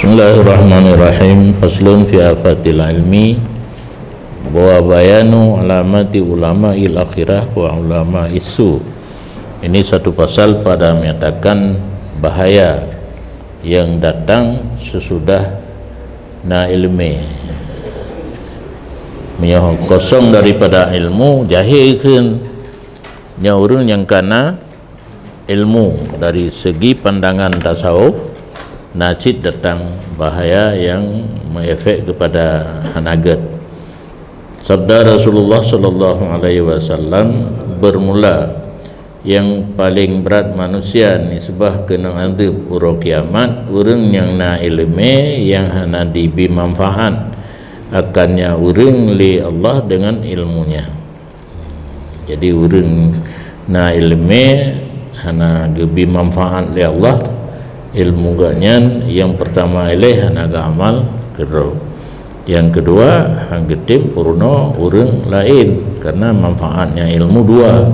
Bismillahirrahmanirrahim. Faslun fi afatil ilmi wa bayanu alamati ulama'il akhirah wa ulama'is su. Ini satu pasal pada menyatakan bahaya yang datang sesudah na ilmi, menyoh kosong daripada ilmu, jahil kan nyaurun yang kana ilmu dari segi pandangan tasawuf. Najid datang bahaya yang mengefek kepada hanagat. Sabda Rasulullah sallallahu alaihi wasallam, bermula yang paling berat manusia nisbah kena adab uro kiamat urang yang na ilmu yang hana dibi manfaat akannya urang li Allah dengan ilmunya. Jadi urang na ilmu hana gebi manfaat li Allah, ilmu ganyan yang pertama ileh hanaga amal kedua, yang kedua hanggetim purno urang lain, karena manfaatnya ilmu dua,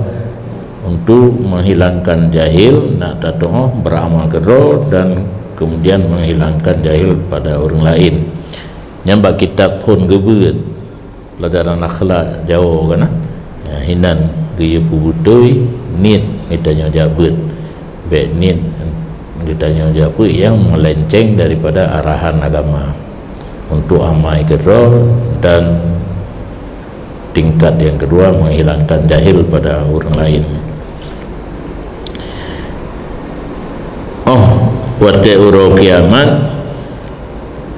untuk menghilangkan jahil nak tatoh beramal kedua dan kemudian menghilangkan jahil pada orang lain. Nyambak kitab pun gebeun pelajaran akhlak Jawa kana hinan gaya pubutui nit mitanya jabut be nit ditanya apa yang melenceng daripada arahan agama untuk amai kedua, dan tingkat yang kedua menghilangkan jahil pada orang lain. Wate uro kiamat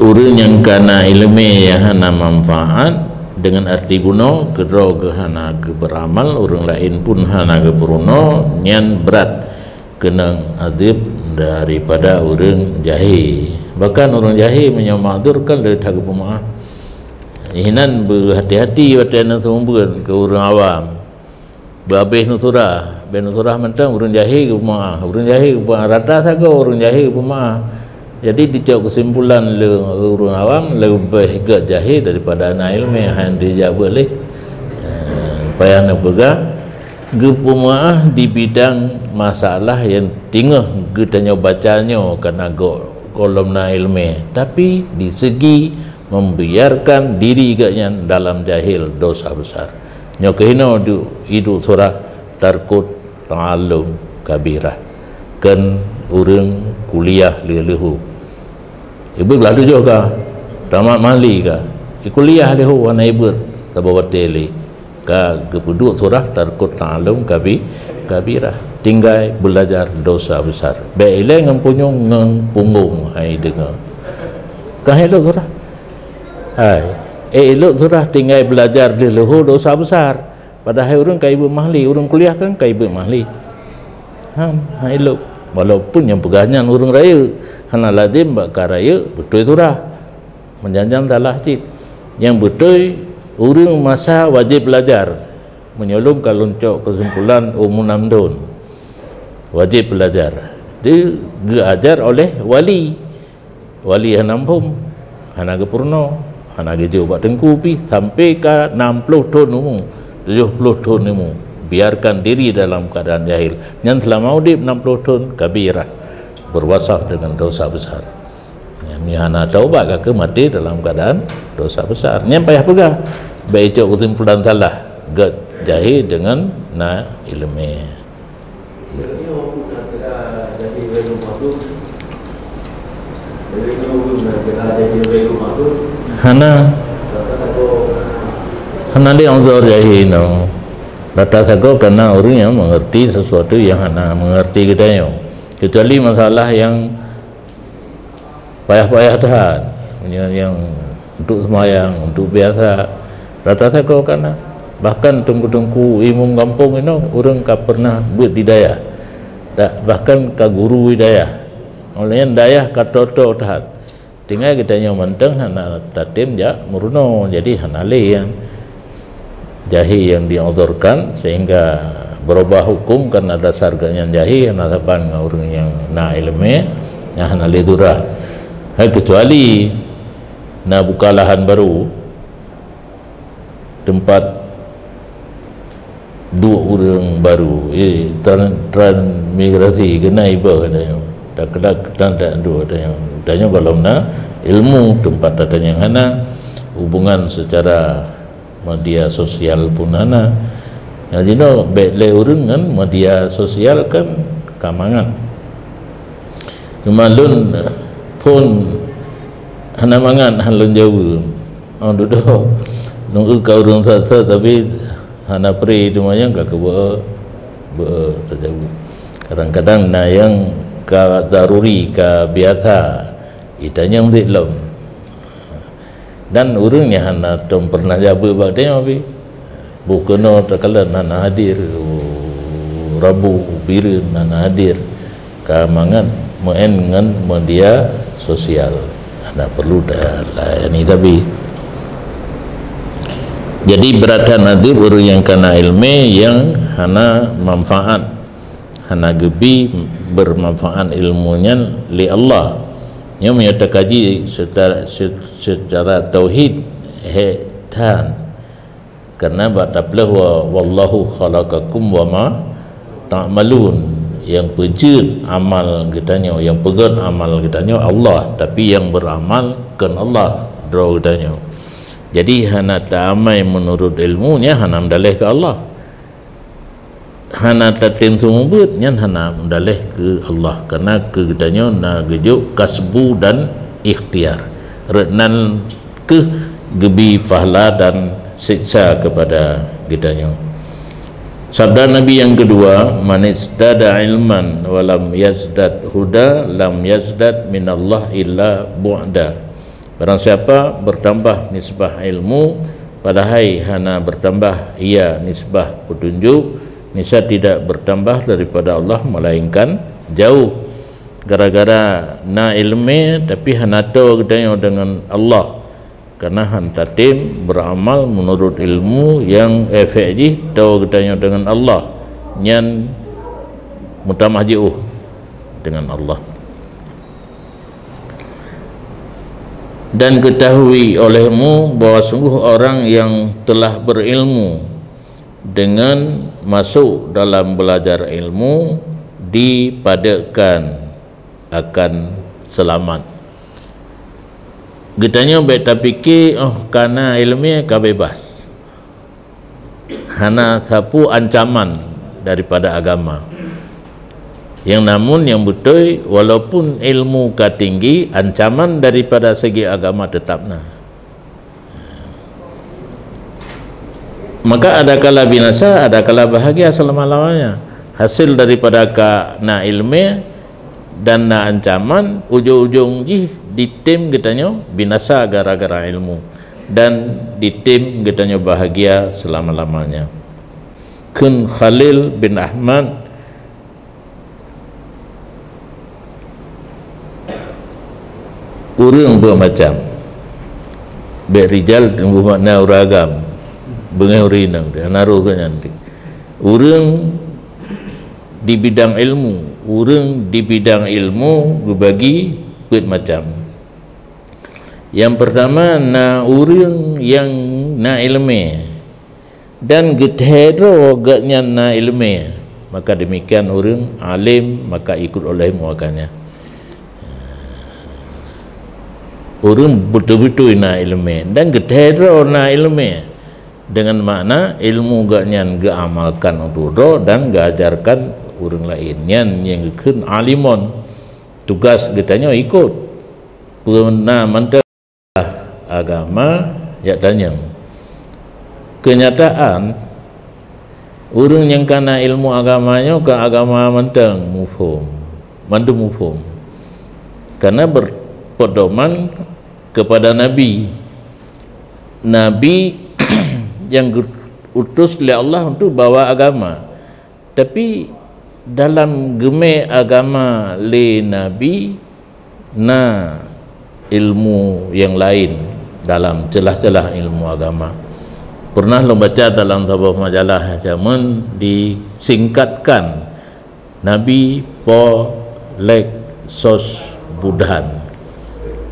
urang yang kana ilmu yang hana manfaat dengan arti buno kedua hana beramal, orang lain pun hana purno nyan berat kena adib daripada orang jahil. Bahkan orang jahil menyamadurkan dari tagu pemaaf. Hinan berhati-hati watana tumbun ke orang awam. Babeh nuturah, ben nuturah mentang orang jahil ke pemaaf. Orang jahil ke pemaaf rata saja orang jahil ke pemaaf. Jadi dicok kesimpulan le orang awam lebih gak jahil daripada anak ilmu yang dijawab boleh. Payah nak pegang gepemaah di bidang masalah yang tinggal getanya bacanya karena kolom na ilmu, tapi di segi membiarkan diri gaknya dalam jahil dosa besar. Nyokehino hidup surah tarkut ta'allum kabirah kan urang kuliah lehu ibu lalu juga tamat mali ka kuliah lehu wana ibu tabawateli ka gepuduk surah tarkut ta'allum kabirah, tinggal belajar dosa besar. Baiklah ngampunyong ngpunggung hai dengar. Kah elok surah. Hai, elok surah tinggal belajar di lehu dosa besar. Padahal orang kai ibu mahli, orang kuliah kan kai ibu mahli. Elok. Walaupun yang pegahnya orang raya, hana lazim bakar raya betul surah. Menjanjang salah cik. Yang betul urang masa wajib belajar, menyelum kalau cok kesimpulan umum 6 tahun wajib belajar. Dia diajar oleh wali hanampum hanaga purno hanaga jawab tengku pi sampai ke 60 tahun umum 70 tahun umum biarkan diri dalam keadaan jahil. Yang selama udip 60 tahun kabirah, berwasaf dengan dosa besar. Hana taubat ke mati dalam keadaan dosa besar. Yang payah pegang baik cok kesimpulan salah gak jahil dengan na ilmu. Hana dia uzur jahil no. Rata sago karena orang yang mengerti sesuatu yang hana mengerti kita yo. Kecuali masalah yang payah-payah tahan, yang untuk semayang, untuk biasa. Rata sago karena bahkan tunggu-tunggu imam kampung ini orang tak pernah buat hidayah, bahkan ke guru hidayah olehnya dayah kata-kata tahan tinggal kita yang menteng hana tatim ya murno. Jadi hana yang jahil yang diaudorkan sehingga berubah hukum karena dasar ganyan jahil hana saban orang yang na ilmu yang hana lidurah. Kecuali na buka lahan baru tempat dua orang baru transmigrasi kena iba katanya tak dua ada yang Tanya kalau na ilmu tempat datang yang hana hubungan secara media sosial pun hana. Jadi no le urang kan media sosial kan kamangan. Cuma lun pun hana mangan halun jauh. Oh duduk nunggu kau urang satu tapi hana pri cuma yang gak kebawa terjauh. Kadang-kadang na yang ka daruri ka biasa itanya mesti lom dan urangnya hana tom pernah jabu baknya abi bukan takalan hana hadir Rabu birin hana hadir kamangan main dengan media sosial hana perlu dah layani tapi jadi beratan hadir urang yang kena ilmu yang hana manfaat hana gebi bermanfaat ilmunya li Allah yang menyatakan kaji secara tauhid hetan karena bataplah wallahu khalaqakum wa ma ta'malun yang pejun amal kitanya yang pegat amal kitanya Allah tapi yang beramal kan Allah draw kitanya jadi hana ta'amai menurut ilmunya hana mendalih ke Allah hana tatin sumubut nyan hana mendalih ke Allah karena kegedanyo na gejuk kasbu dan ikhtiar renan ke gebi fahla dan siksa kepada gedanyo. Sabda Nabi yang kedua, man istada ilman walam yazdad huda lam yazdad minallah illa bu'da. Barang siapa bertambah nisbah ilmu padahal hana bertambah ia nisbah petunjuk niscaya tidak bertambah daripada Allah melainkan jauh gara-gara na ilmu tapi hanato gedanya dengan Allah karena hantatim beramal menurut ilmu yang efektif tahu gedanya dengan Allah nyan mutamah jauh dengan Allah dan ketahui olehmu bahwa sungguh orang yang telah berilmu dengan masuk dalam belajar ilmu dipadakan akan selamat. Getanya beta fikir karena ilmu ka bebas. Hana sapu ancaman daripada agama. Yang namun yang betul walaupun ilmu ka tinggi ancaman daripada segi agama tetapna. Maka ada kala binasa, ada kala bahagia selama-lamanya. Hasil daripada na ilmu dan na ancaman ujung-ujung di tim katanya binasa gara-gara ilmu dan di tim katanya bahagia selama-lamanya. Kun Khalil bin Ahmad urang bermacam berijal tunggu makna uragam bengeurina dia naruh ke nanti urang di bidang ilmu urang di bidang ilmu berbagi macam yang pertama na urang yang na ilmu dan gethero gatnya na ilmu maka demikian urang alim maka ikut oleh muakannya urang betul-betul na ilmu dan gethero na ilmu dengan makna ilmu gak nyan gak amalkan untuk do dan gak ajarkan orang lain nyan yang ken alimon tugas getanya ikut pernah mentah agama ya tanya kenyataan orang yang kena ilmu agamanya ke agama mentang mufhum mandu mufhum karena berpedoman kepada Nabi yang utus oleh Allah untuk bawa agama tapi dalam geme agama le Nabi na ilmu yang lain dalam celah-celah ilmu agama pernah lo baca dalam sebuah majalah zaman disingkatkan Nabi polek sos budhan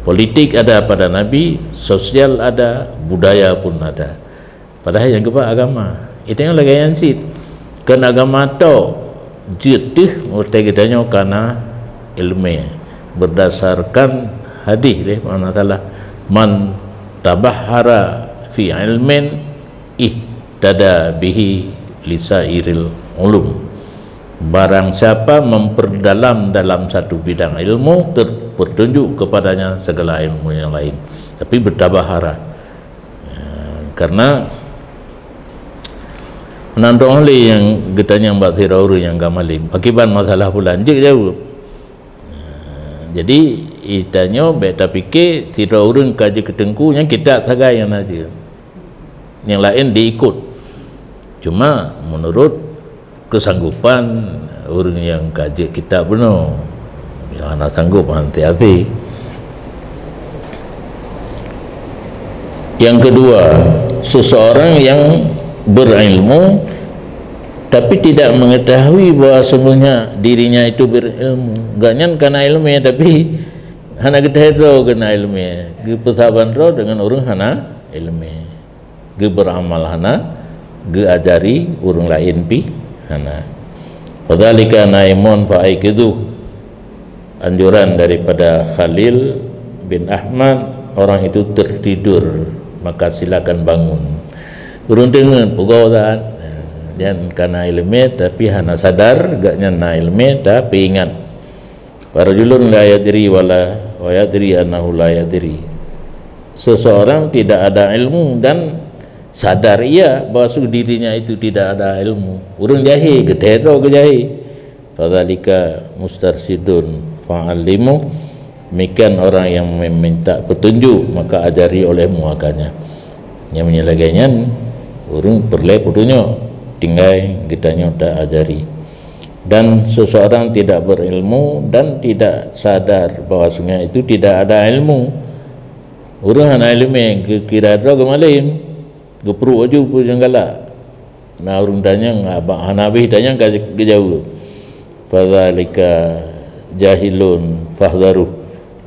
politik ada pada Nabi sosial ada budaya pun ada padahal yang kepa agama itu yang lagi yang sit kan agama to jitih utai kitanya karena ilmu berdasarkan hadis deh mana salah, man tabahhara fi ilmin ihtada bihi lisairil ulum. Barang siapa memperdalam dalam satu bidang ilmu, terpetunjuk kepadanya segala ilmu yang lain. Tapi bertabahara karena menandong oleh yang getanya yang bathira uru yang gamalim akibat masalah bulan jauh. Jadi itanya beta fikir tidak urang kaji ketengku yang kita tagai yang aja, yang lain diikut. Cuma menurut kesanggupan orang yang kaji kita benar, yang anak sanggup hati-hati. Yang kedua, seseorang yang berilmu tapi tidak mengetahui bahwa sungguhnya dirinya itu berilmu. Gaknya karena ilmu tapi hana kita kena ilmu. Ge persahaban ro dengan orang hana ilmu. Ge beramal hana, ge ajari orang lain pi hana. Fadzalika naimun fa'aikidu. Anjuran daripada Khalil bin Ahmad, orang itu tertidur, maka silakan bangun. Urung dengar pegawai dan karena ilmu tapi hana sadar gaknya na ilmu tapi ingat. Farajulun la yadri wala wa yadri annahu la yadri. Seseorang tidak ada ilmu dan sadar ia bahwa dirinya itu tidak ada ilmu. Urung jahil gedero ke jahil. Fadzalika mustarsidun fa'allimu. Demikian orang yang meminta petunjuk maka ajari olehmu akannya. Yang menyelagainya urung perle petunjuk tinggal kitanya tak ajari. Dan seseorang tidak berilmu dan tidak sadar bahwa sungai itu tidak ada ilmu. Urung hana ilmu kira dro gemalim gepru aju pu janggala. Nah urung tanya ngabang hanabi tanya ke jauh. Fadzalika jahilun fahdharu.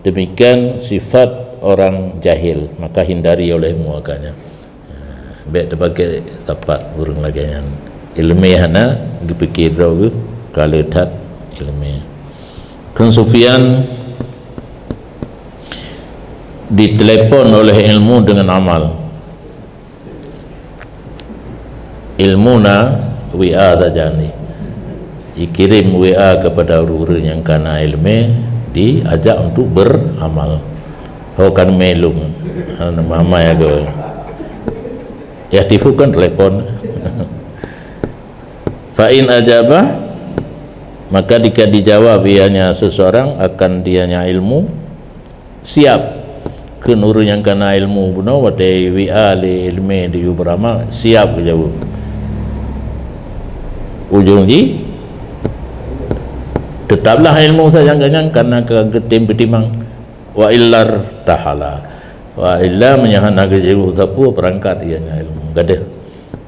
Demikian sifat orang jahil, maka hindari olehmu akannya. Baik terpakai tepat burung lagi yang ilmu hana dipikir ragu kalau tak ilmu. Kan Sufyan ditelepon oleh ilmu dengan amal. Ilmu na WA saja ni, dikirim WA kepada orang yang kana ilmu, diajak untuk beramal. Kan melung mama ya go ya tifu kan telepon. Fa'in ajabah, maka jika dijawab ianya seseorang akan dianya ilmu, siap ke nurun yang kena ilmu buno wadai WA li ilmu di beramal, siap jawab. Ujung ji tetaplah ilmu saja jangan karena kegetim betimang wa illar tahala wa illa menyahan naga jiru sapu perangkat ianya ilmu gadah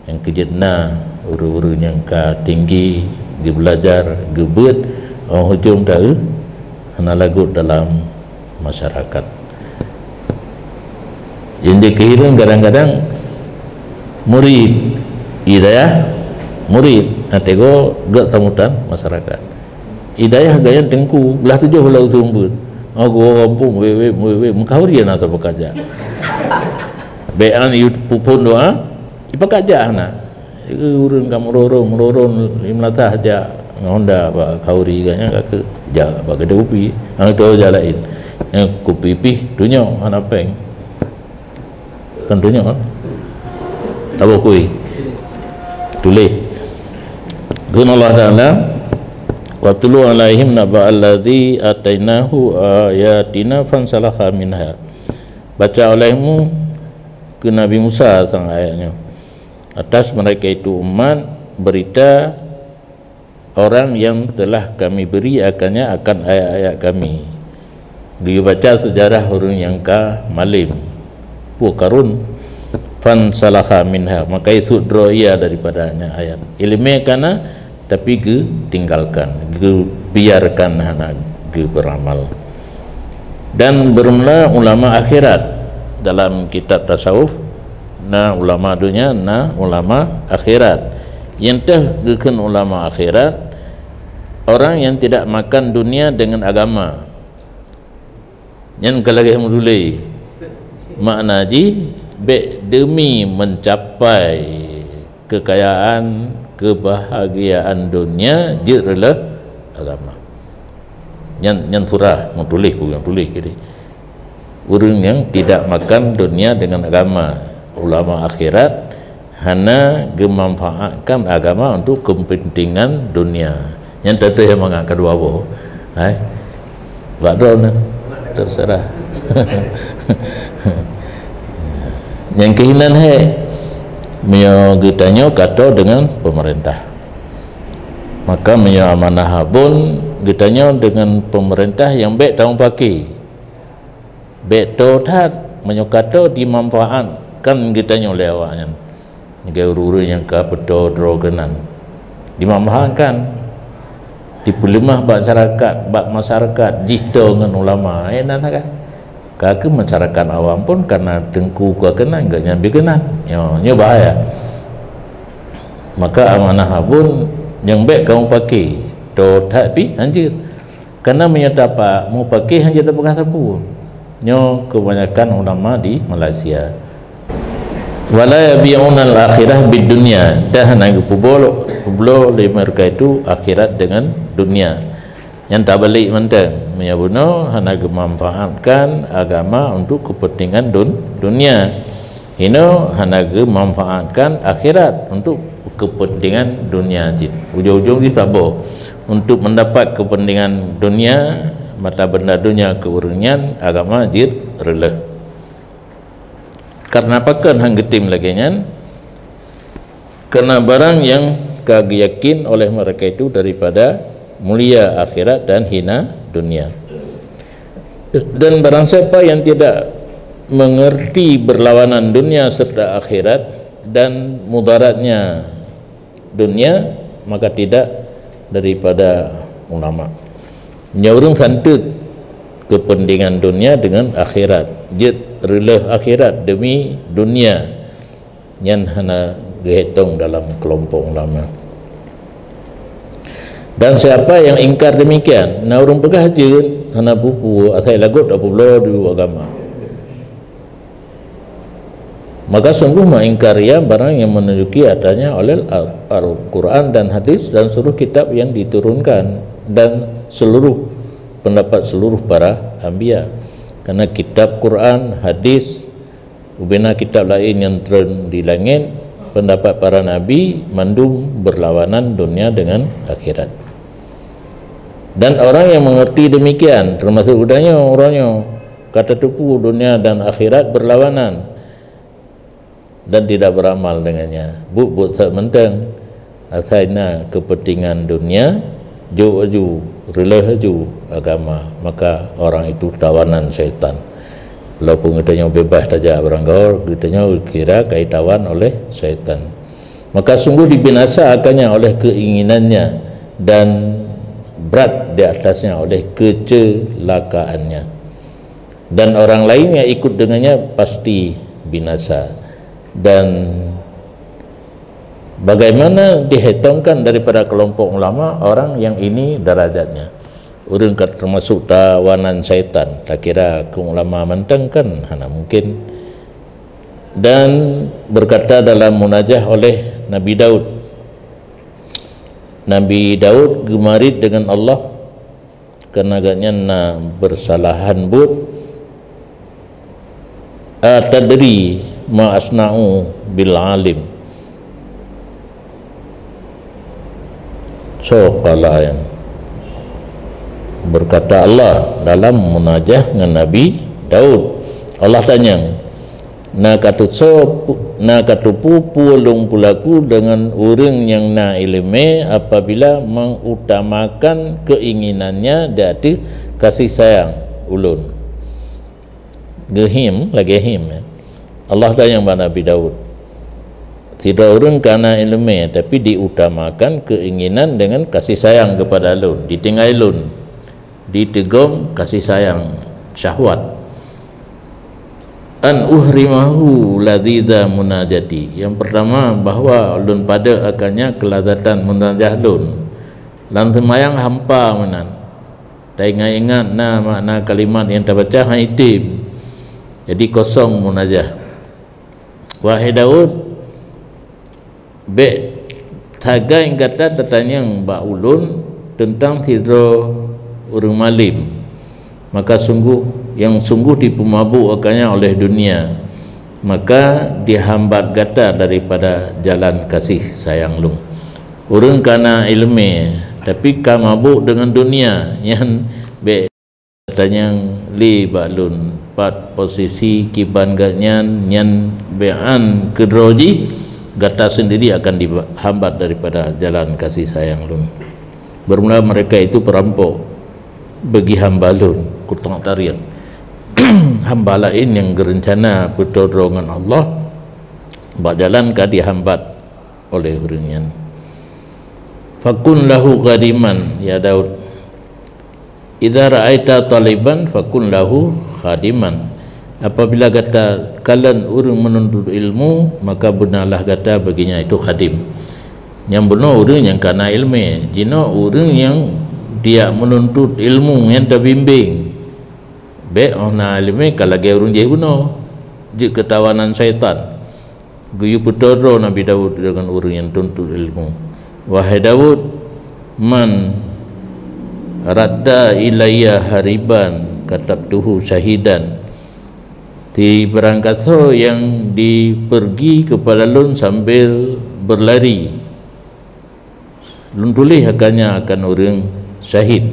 yang kejitna uru-uru yang ka tinggi gi belajar gebet hujung dah hana lagu dalam masyarakat. Yang dikehidupan kadang-kadang murid hidayah murid atego gak samutan masyarakat hidayah gaya tengku belah tujuh belah usumbun aku kampung wewe mengkahurian atau bekerja bean itu pupun doa ipakaja na urun kamu roron limlatah aja ngonda ba kahuri ganya ke ja ba gede upi ang to jalain yang kupi pi dunya ana peng kan dunya kan abo kui tulis gun Allah Taala watlu alaihim naba alladzi atainahu ayatina fansalakha minha. Baca olehmu ke Nabi Musa sang ayatnya atas mereka itu umat berita orang yang telah kami beri akannya akan ayat-ayat kami. Dia baca sejarah orang yang ka malim pu karun fansalakha minha, maka itu droya daripadanya ayat ilmu kana tapi ge tinggalkan, ge biarkan hana ge beramal. Dan bermula ulama akhirat dalam kitab tasawuf, na ulama dunia, na ulama akhirat. Yang teh gekeun ulama akhirat orang yang tidak makan dunia dengan agama. Yang kalau lagi mulai makna ji demi mencapai kekayaan, kebahagiaan dunia dia rela agama. Yang surah yang tulis kiri. Orang yang tidak makan dunia dengan agama, ulama akhirat hanya memanfaatkan agama untuk kepentingan dunia. Yang tentu yang mengangkat dua boh. Hai. Badon terserah. Yang kehinan menyo gitanya kata dengan pemerintah, maka menyo amanah pun gitanya dengan pemerintah yang baik tahun pagi baik totat menyo kata dimanfaatkan gitanya oleh awaknya negara yang ka betul drogenan dimanfaatkan dipulimah masyarakat jihto dengan ulama kan kaki masyarakat awam pun karena dengku gua kena enggak nyambi kena nyo bahaya. Maka amanah pun yang baik kamu pakai to tapi anjir karena menyetapa mau pakai hanya tak berkata pun nyo kebanyakan ulama di Malaysia wala yabi'una al-akhirah bid dunya dah nak pubolo mereka itu akhirat dengan dunia. Yang tak balik mentang menyabuno hana memanfaatkan agama untuk kepentingan dunia. Hino hana memanfaatkan akhirat untuk kepentingan dunia. Ujung-ujung kita boh untuk mendapat kepentingan dunia mata benda dunia keuringan agama jid rela. Karena pakan hang getim lagi nyan karena barang yang kagak yakin oleh mereka itu daripada mulia akhirat dan hina dunia. Dan barang siapa yang tidak mengerti berlawanan dunia serta akhirat dan mudaratnya dunia, maka tidak daripada ulama. Nyaurung santut kepentingan dunia dengan akhirat, jid rela akhirat demi dunia yang hana dihitung dalam kelompok ulama. Dan siapa yang ingkar demikian, na urung pegah je hana pupu asai lagut apa belo di agama. Maka sungguh mengingkar ya barang yang menunjuki adanya oleh Al-Quran dan hadis dan seluruh kitab yang diturunkan dan seluruh pendapat seluruh para anbiya. Karena kitab Quran, hadis, ubena kitab lain yang turun di langit, pendapat para nabi mandum berlawanan dunia dengan akhirat. Dan orang yang mengerti demikian termasuk udahnya orangnya kata tupu dunia dan akhirat berlawanan dan tidak beramal dengannya but mentang asalnya kepentingan dunia ju rela ju agama, maka orang itu tawanan syaitan. Walaupun kitanya bebas saja barang gaul, kitanya kira kaitawan oleh syaitan. Maka sungguh dibinasa akannya oleh keinginannya dan berat di atasnya oleh kecelakaannya. Dan orang lain yang ikut dengannya pasti binasa. Dan bagaimana dihitungkan daripada kelompok ulama orang yang ini derajatnya? Orang termasuk tawanan syaitan, tak kira ke ulama mentang kan hana mungkin. Dan berkata dalam munajah oleh Nabi Daud, Nabi Daud gemarit dengan Allah kerana agaknya na bersalahan but atadri ma asna'u bil alim. So qalayan berkata Allah dalam munajah dengan Nabi Daud, Allah tanya na katupu pulung pulaku dengan orang yang na ilmu apabila mengutamakan keinginannya dari kasih sayang ulun gehim lagi him. Allah tanya kepada Nabi Daud, tidak orang karena ilmu tapi diutamakan keinginan dengan kasih sayang kepada ulun, ditinggal ulun, ditegum kasih sayang syahwat. An uhrimahu ladidha munajati. Yang pertama bahawa ulun pada akannya kelazatan munajah ulun lan semayang hampa menan tak ingat-ingat makna kalimat yang terbaca haitim, jadi kosong munajah. Wahai Daud, be tagai kata datanya Mbak Ulun tentang tidur orang malim, maka sungguh dipemabuk akannya oleh dunia, maka dihambat gata daripada jalan kasih sayang lung. Orang kana ilmu tapi ka mabuk dengan dunia yang be katanya li balun pat posisi kiban ganyan yang bean kedroji gata sendiri akan dihambat daripada jalan kasih sayang lun. Bermula mereka itu perampok bagi hamba lun kutang tarian hamba lain yang gerencana pertolongan Allah berjalan ka dihambat oleh orang. Fakun lahu khadiman ya Daud, idza ra'aita taliban fakun lahu khadiman, apabila kata kalian orang menuntut ilmu maka benarlah kata baginya itu khadim. Yang benar orang yang kana ilmu, jino orang yang dia menuntut ilmu yang terbimbing. Be ona ilmu kalau dia orang je bunuh, je ketawanan syaitan. Guyu putoro Nabi Daud dengan orang yang tuntut ilmu. Wahai Daud, man radda ilayya hariban katabtuhu syahidan, di berangkat yang dipergi kepada lun sambil berlari, lun tulis akannya akan orang syahid.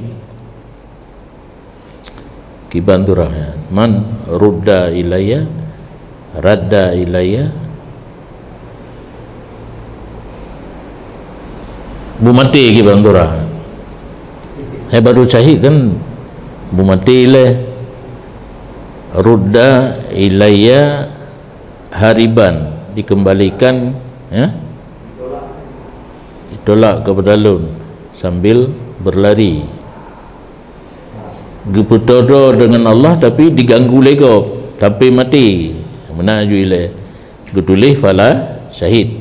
Kibanturah man rudda ilayya radda ilayya, bu mati kibanturah baru syahid kan bu mati le. Rudda ilayya hariban, dikembalikan ya, ditolak kepada lun sambil berlari. Geputoro dengan Allah tapi diganggu lego tapi mati menaju ile getulih fala syahid.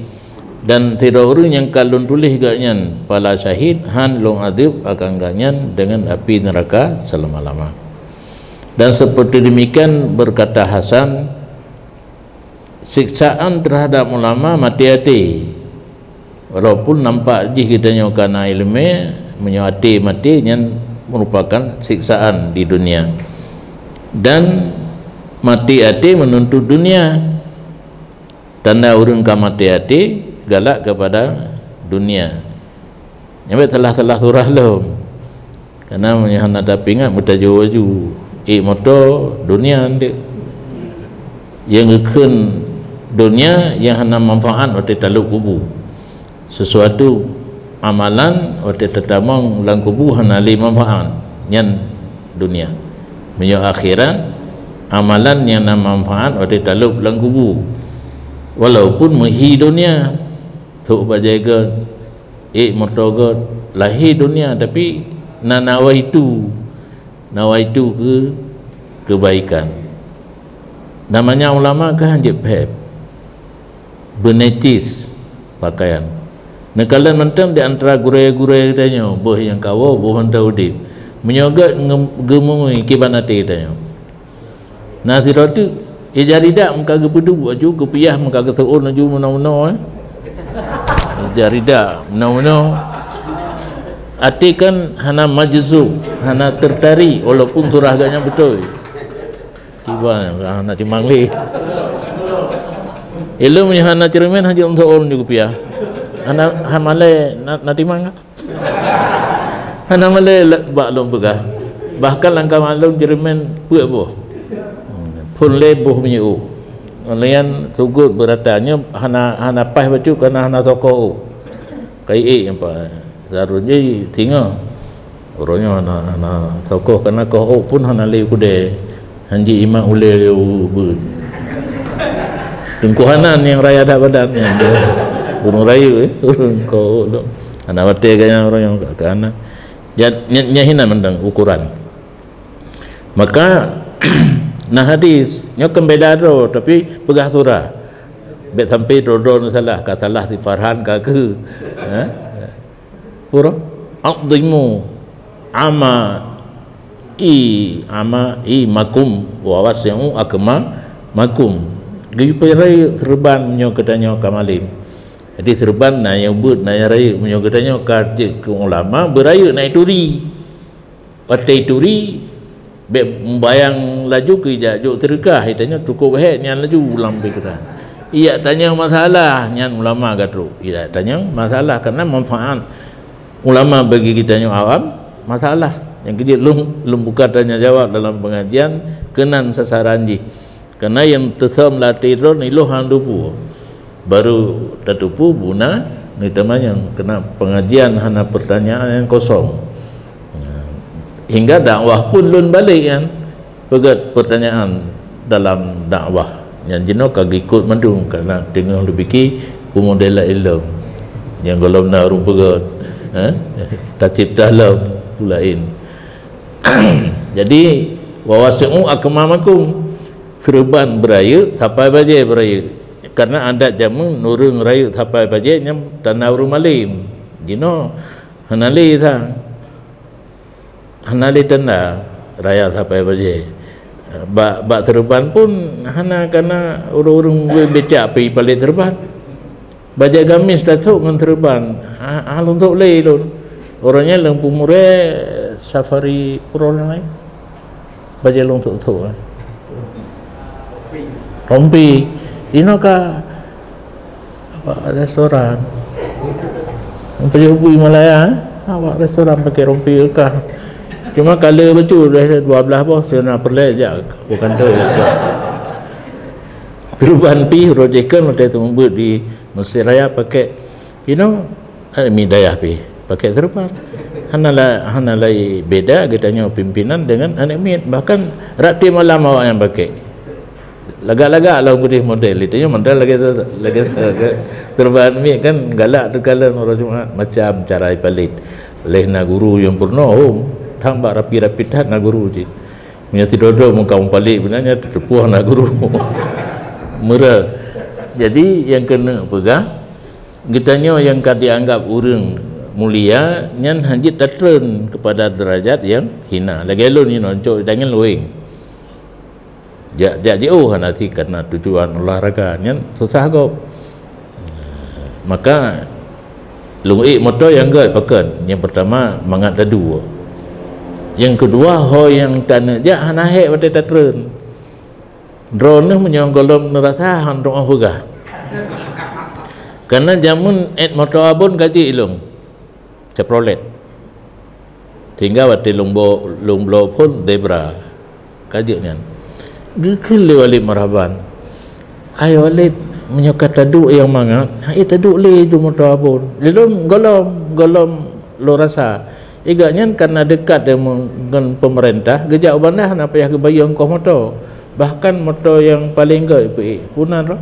Dan tidak orang yang kalun tulis ganyan pala syahid han long adib akan ganyan dengan api neraka selama-lama. Dan seperti demikian berkata Hasan, siksaan terhadap ulama mati-hati, walaupun nampak je kita nyokana ilmu menyuati mati yang merupakan siksaan di dunia. Dan mati-hati menuntut dunia, tanda orang ka mati-hati galak kepada dunia. Nyampe telah surah lom, karena menyahana tapi ingat mutajawaju motor dunia ndik yang ngeken dunia yang hana manfaat waktu taluk kubu, sesuatu amalan waktu tetamang lang kubu hana li manfaat yang dunia. Menyo akhirat amalan yang na manfaat waktu taluk lang kubu, walaupun mehi dunia tu bajaga motor god lahir dunia tapi nawa itu ke kebaikan. Namanya ulama kan hanjib pep benetis pakaian. Nekalan mantam di antara gurau-gurau tanya, boh yang kawo boh hanta udip menyogat gemui kibanati tanya. Nah tiratu jarida muka gepudu baju kepiah muka ketuun aju menau-menau jarida menau-menau ati kan hana majzub, hana tertarik walaupun surah agaknya betul. Tiba hana dimangli. Ilmu yang hana cermin haji untuk orang juga pia. Hana hamale nanti mangga. Hana male baklum begah. Bahkan langkah malum cermin buat boh. Pun leboh menyu. Lain sugut beratanya hana pah baju karena hana toko. Kai yang apa? Zarunnya tinggal orangnya hana tokoh karena kau pun hana leu kude hanji imam ule leu bun tungkuhanan yang raya dak badannya burung rayu burung kau hana wate gaya orang yang kana nyahina mendang ukuran. Maka nah hadis nyokam beda do tapi pegah surah bet sampai do salah katalah di Farhan ka ke pura aqdimu ama makum wa wasi'u akma makum gipai serban menyo katanya kamalim. Jadi serban na yang but na raya menyo katanya ke ulama beraya naik turi. Patai turi be membayang laju ke jajuk terkah itanya cukup he nyan laju ulang be kata. Iya tanya masalah nyan ulama gatru. Iya tanya masalah karena manfaat ulama bagi kitanya awam masalah yang kecil lum buka tanya jawab dalam pengajian kenan sasaran ji. Karena yang tesam latidron ilu handupu baru tatupu buna ni teman yang kena pengajian hana pertanyaan yang kosong. Hingga dakwah pun lun balik kan pegat pertanyaan dalam dakwah yang jino kagikut mandung karena tengah lebih ki pemodela ilmu yang golom na rum pegat tak cipta dalam pulain. Jadi wawasi'u akmamakum serban beraya tapai baje beraya karena adat jamu nurung raya tapai baje nyam tanah rumalim jino hanali thang hanali tanda raya sampai baje bak terban pun hana karena urung becak pi balik terban baje gamis datuk ngan terban halun tok le lun orangnya lang pumure safari pro lain baje long tok rompi ino ka apa restoran rompi ubi Malaya awak restoran pakai rompi kah. Cuma kalau betul dah 12 bos kena perle aja bukan tu. Teruban pi rojekan waktu itu membuat di Mesir Raya pakai midayah pi pakai teruban. Hana lai beda katanya pimpinan dengan anak mit bahkan rati malam awak yang pakai. Lagak-lagak lah putih model itu model lagi teruban mi kan galak terkala orang Jumaat macam cara palit. Leh na guru yang purno tambah rapi-rapi dah nak guru je. Punya tidur-tidur muka balik benarnya terpuah nak guru. Murah. Jadi yang kena pegang kitanya yang dianggap orang mulia nyan hanjit tatren kepada derajat yang hina. Lagi elok ni noncok jangan luing. Jadi nanti karena tujuan olahraga nyan susah kau. Maka lungik motor yang gak pakan. Yang pertama mangat dadu. Yang kedua ho yang tanah jak hana hek pada tatren. Drone ni menyong golom nerata handong ahugah. Karena jamun motor abon gaji ilung. Ceprolet. Sehingga waktu lumbo pun debra. Kaji ni. Gekil walid maraban. Ayo walid menyokat taduk yang mangat. Hai taduk le tu motor abon. Lelum golom lo rasa. Igaknya karena dekat dengan pemerintah, gejak bandar nak payah kebayang kau motor. Bahkan motor yang paling gak punan lah.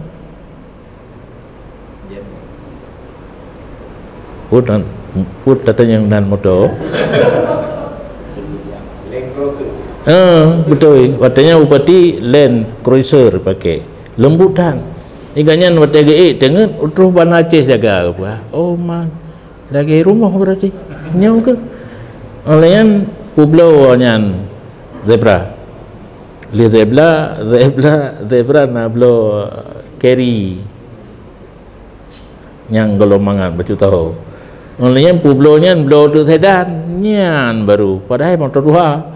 Put tatanya yang dan motor. Betul. Watanya upati Land Cruiser pakai lembutan. Igaknya watanya dengan utruh ban Aceh jaga apa? Oh man, lagi rumah berarti nyau ke? Olayan pueblo nyan zebra na blo carry nyang golomangan bacu tahu olayan pueblo nyan blo tu sedan nyan baru padahal motor dua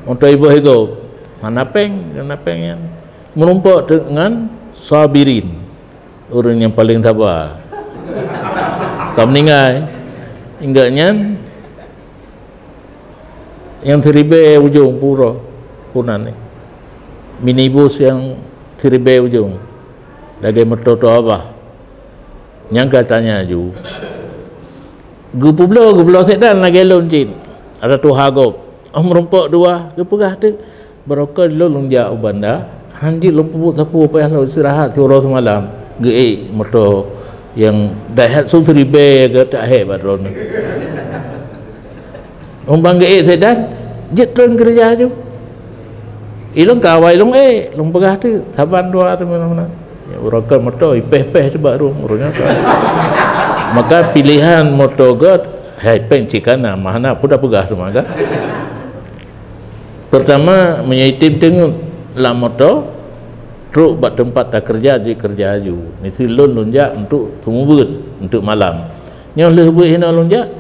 motor ibu ego manapeng nyan menumpuk dengan sabirin orang yang paling sabar kau meninggal hingga nyan yang 1000 ujung pura punan ni minibus yang 1000 ujung lagi motor tu apa yang katanya ju gupublo sedan lagi loncin ada tu hagop merumpuk dua kepegah tu barokah long jauh bandar hanji lumpuk sapu payah lo istirahat tiuro semalam ge motor yang dahat su 1000 ke tak hebat ron umpang ge sedan jet turun kerja tu ilung kawai ilung long pegah tu saban dua tu mana-mana ya urangkan motor ipeh-peh sebab rumurnya maka pilihan motor god hai peng cikana mahana pun dah pegah semua kan Pertama menyaitim tengut la motor truk buat tempat tak kerja di kerja aju itu lon lonjak untuk tumubut untuk malam nyo lebih hina lonjak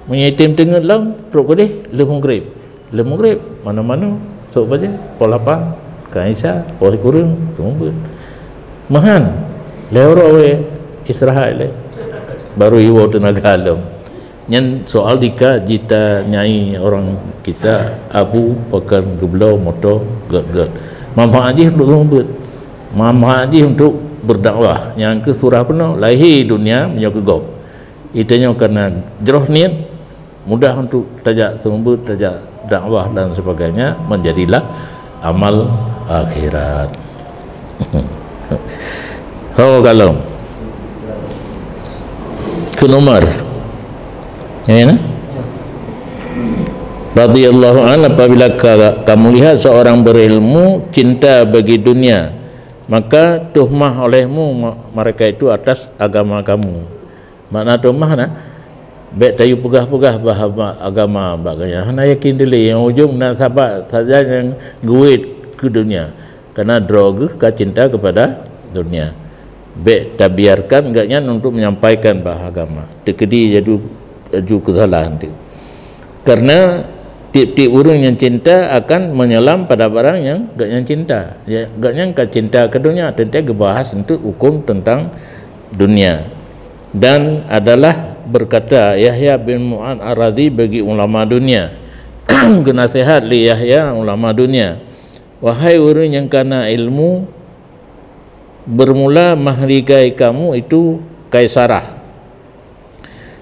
menyaitim tengut lam truk kodeh le maghrib mana-mana sok baje polapa kaisa poli kurung tumubut mahan leoro we istirahat le baru iwo tenaga alam nyen soal dika jita nyai orang kita abu pakan geblau motor gad manfaat je untuk tumubut manfaat je untuk berdakwah yang ke surah penuh lahir dunia menyo gegop itanya karena jeroh niat mudah untuk tajak tumubut tajak dakwah dan sebagainya menjadilah amal akhirat. Kalau ke nomor ya, radhiyallahu anhu, apabila kamu lihat seorang berilmu cinta bagi dunia, maka tuhmah olehmu mereka itu atas agama kamu. Makna tuhmah na baik tayu pegah-pegah bahasa agama baganya. Hana yakin dili yang ujung nak sahabat saja yang guit ke dunia karena droga ka cinta kepada dunia. Baik tak biarkan enggaknya untuk menyampaikan bahasa agama. Tekedi jadi kesalahan itu. Karena tiap-tiap orang yang cinta akan menyelam pada barang yang gak yang cinta. Ya, gak yang cinta ke dunia, tentu bahas untuk hukum tentang dunia. Dan adalah berkata Yahya bin Mu'an Ar-Radhi bagi ulama dunia. Nasihat li Yahya ulama dunia. Wahai orang yang kana ilmu, bermula mahligai kamu itu Kaisarah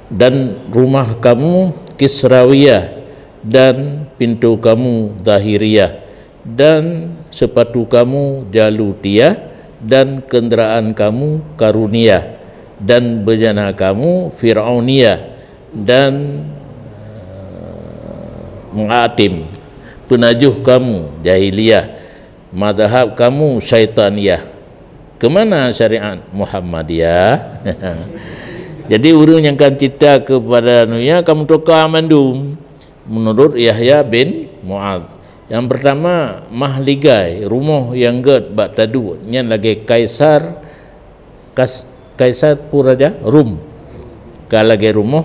dan rumah kamu Kisrawiyah dan pintu kamu Zahiriyah dan sepatu kamu Jalutiyah dan kenderaan kamu Karuniyah dan bejana kamu Fir'auniyah dan Mu'atim, penajuh kamu Jahiliyah, madhab kamu Syaitaniyah. Kemana syariat Muhammadiyah? Jadi orang yang kan cita kepada dunia kamu tukar mandum menurut Yahya bin Mu'ad. Yang pertama mahligai rumah yang ged bak tadu nyan lagi kaisar puraja Rum. Kalau lagi rumah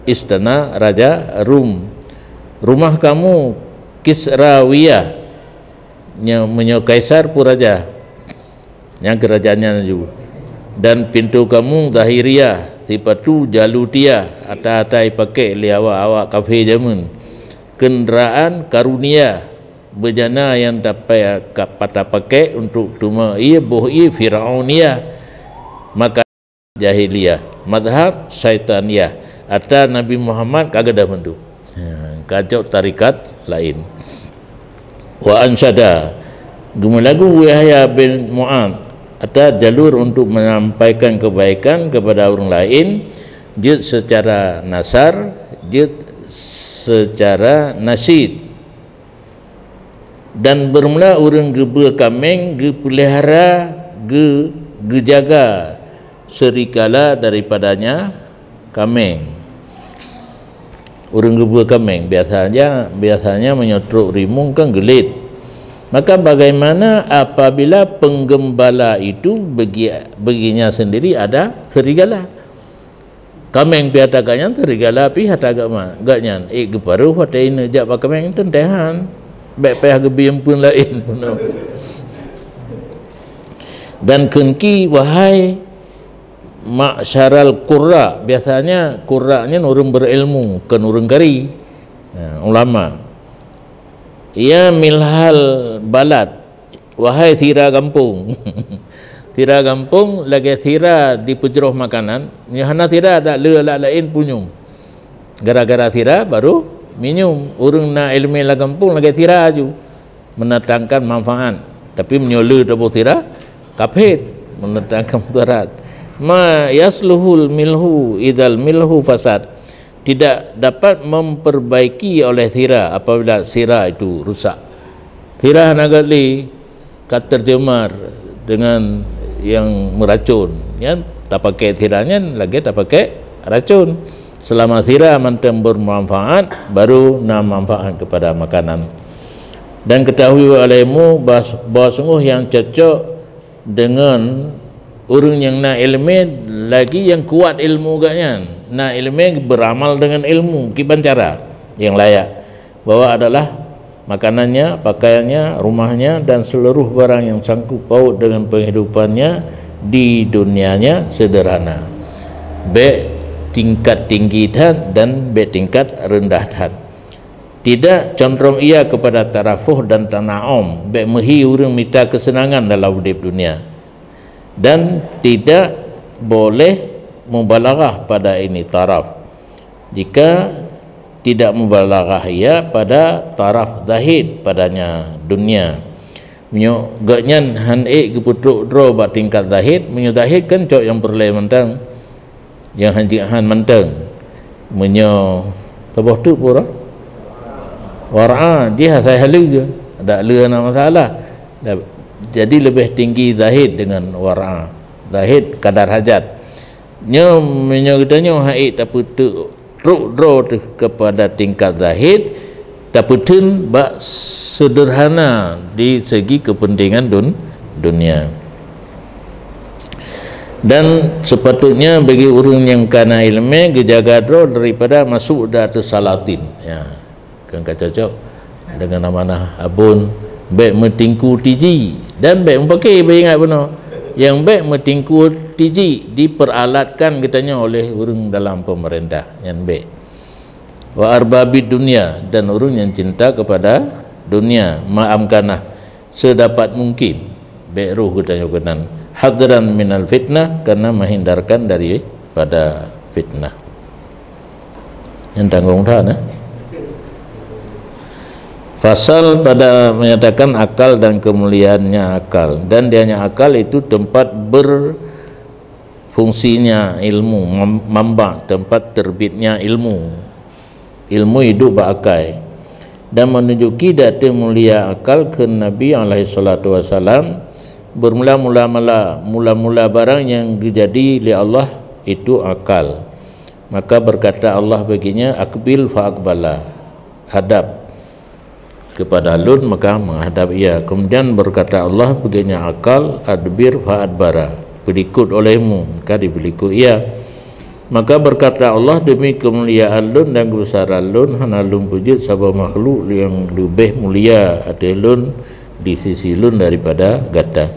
istana raja Rum. Rumah kamu Kisrawiyah nya menyo kaisar puraja yang kerajaannya juga. Dan pintu kamu Zahiriyah, sipatu Jalutiyah, atai pakai li awak kafe jamun. Kenderaan Karunia, bejana yang dapat kata pakai untuk tuma ia boh ia Fir'auniyah, maka Jahiliyah, madhab Syaitaniyah. Ata Nabi Muhammad kagak dah mendu. Kacau tarikat lain. Wa ansada gumulagu Yahya bin Mu'ad ada jalur untuk menyampaikan kebaikan kepada orang lain, dia secara nasar, dia secara nasid. Dan bermula orang gebe kameng, pelihara, jaga serigala daripadanya kameng. Orang gebe kameng biasanya menyotruk rimung kan gelit. Maka bagaimana apabila penggembala itu baginya sendiri ada serigala. Kameng pihak taganya serigala pihak tagama. Gaknya geparuh hati ini jak kameng tentehan. Baik pihak gebiem pun lain. Dan kenki wahai maksyaral qurra, biasanya qurra'nya orang berilmu, kan orang kari. Ulama. Ya milhal balad, wahai tira kampung. Tira kampung lagi tira di pujroh makanan, nyahana tira ada lain punyum. Gara-gara tira baru minum. Urang na ilmu la kampung lagi tira aju mendatangkan manfaat, tapi menyolu dapat tira kapit mendatangkan mudarat. Ma yasluhul milhu idal milhu fasad, tidak dapat memperbaiki oleh tira apabila tira itu rusak. Tira nagali tercemar dengan yang meracun, ya tak pakai tiranya lagi tak pakai racun. Selama tira mantan bermanfaat, baru nam manfaat kepada makanan. Dan ketahui olehmu bahawa sungguh yang cocok dengan orang yang nak ilmu lagi yang kuat ilmu agaknya, nak ilmu beramal dengan ilmu kiban cara yang layak, bahwa adalah makanannya, pakaiannya, rumahnya dan seluruh barang yang sangkut paut dengan penghidupannya di dunianya sederhana, baik tingkat tinggi dan baik tingkat rendah dan. Tidak condong ia kepada tarafuh dan tanaum, baik mehi urang minta kesenangan dalam hidup dunia, dan tidak boleh mubalaghah pada ini taraf jika tidak mubalaghah ia pada taraf zahid padanya dunia. Menyo gaknyan han keputuk dro ba tingkat zahid, menyo zahid kan cok yang perlai mentang yang han mentang menyo tabah tu pura war'a dia saya halu ada le na masalah. Jadi lebih tinggi zahid dengan war'a. Zahid kadar hajat nyo menyo kitanya haid tapi truk dro kepada tingkat zahid taputun ba sederhana di segi kepentingan dunia. Dan sepatutnya bagi orang yang kana ilmu gejaga dro daripada masuk datu salatin ya. Kan cocok dengan amanah abun baik metingku tiji dan baik memakai baik ingat benar yang baik metingku tiji diperalatkan katanya oleh orang dalam pemerintah yang baik wa arbabid dunia dan orang yang cinta kepada dunia ma'amkanah sedapat mungkin baik ruh katanya kenan hadran minal fitnah karena menghindarkan daripada fitnah yang tanggung tahan Fasal pada menyatakan akal dan kemuliaannya akal, dan dianya akal itu tempat berfungsinya ilmu, mamba tempat terbitnya ilmu hidup berakai, dan menunjuki data mulia akal ke Nabi alaihi salatu wasalam mula-mula barang yang dijadi oleh Allah itu akal. Maka berkata Allah baginya akbil fa akbala, hadap kepada Lun maka menghadap ia. Kemudian berkata Allah baginya akal adbir fa adbara, berikut olehmu maka diberikut ia. Maka berkata Allah demi kemuliaan Lun dan kebesaran Lun hana Lun wujud sabah makhluk yang lebih mulia ada Lun di sisi Lun daripada gata.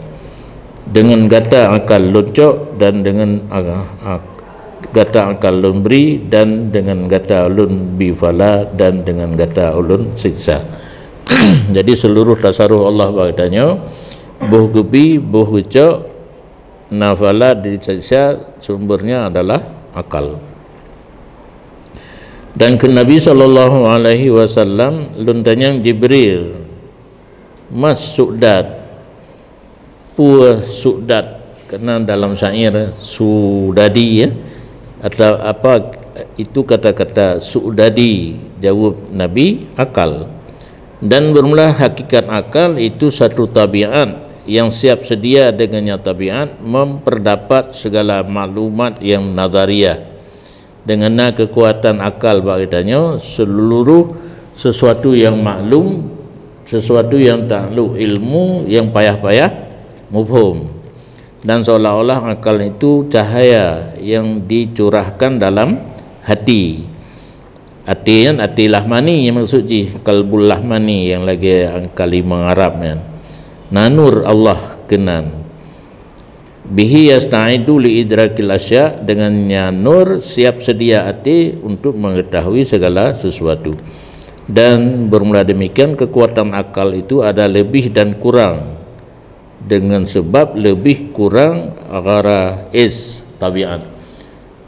Dengan gata akal Lun cok dan dengan gata akal Lun beri dan dengan gata Lun bifala dan dengan gata Lun siksa. Jadi seluruh tasarruf Allah bagainya buh gebi buh gecok nafala di siksa sumbernya adalah akal. Dan ke Nabi sallallahu alaihi wasallam luntanyang Jibril mas sudat puas sudat karena dalam syair sudadi ya atau apa itu kata-kata sudadi jawab Nabi akal. Dan bermula hakikat akal itu satu tabiat yang siap sedia dengannya tabiat memperdapat segala maklumat yang nazariah. Dengan kekuatan akal bagainya seluruh sesuatu yang maklum, sesuatu yang takluk ilmu yang payah-payah mufhum. Dan seolah-olah akal itu cahaya yang dicurahkan dalam hati. Hati lahmani yang maksud kalbul lahmani yang lagi kalimah Arab kan. Nanur Allah kenan. Bihi yasta'idu li idrakil asya, dengannya nur siap sedia hati untuk mengetahui segala sesuatu. Dan bermula demikian kekuatan akal itu ada lebih dan kurang dengan sebab lebih kurang agara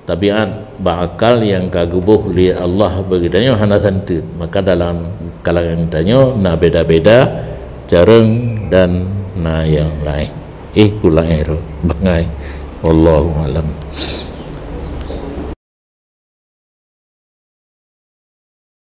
tabiat bakal yang kagubuh li Allah begitanya hana tentu. Maka dalam kalangan tanya na beda-beda jarang dan na yang lain pula bangai wallahu alam.